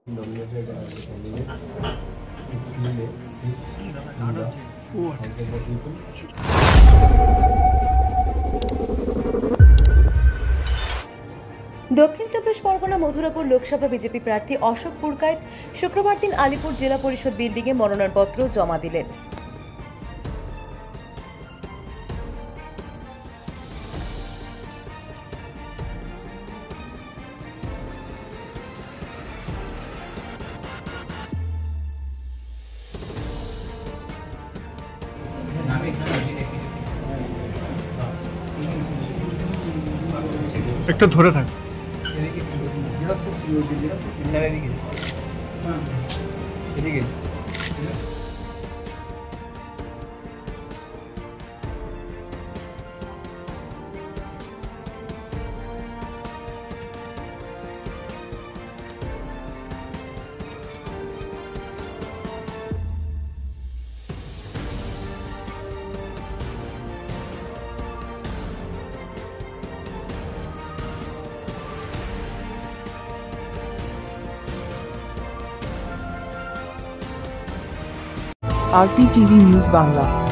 দক্ষিণ চব্বিশ পরগনা মথুরাপুর লোকসভা বিজেপি প্রার্থী অশোক পুরকায়েত শুক্রবার দিন আলিপুর জেলা পরিষদ বিল্ডিংয়ে মনোনয়নপত্র জমা দিলেন। একটু ধরে থাক। RP TV news Bangla.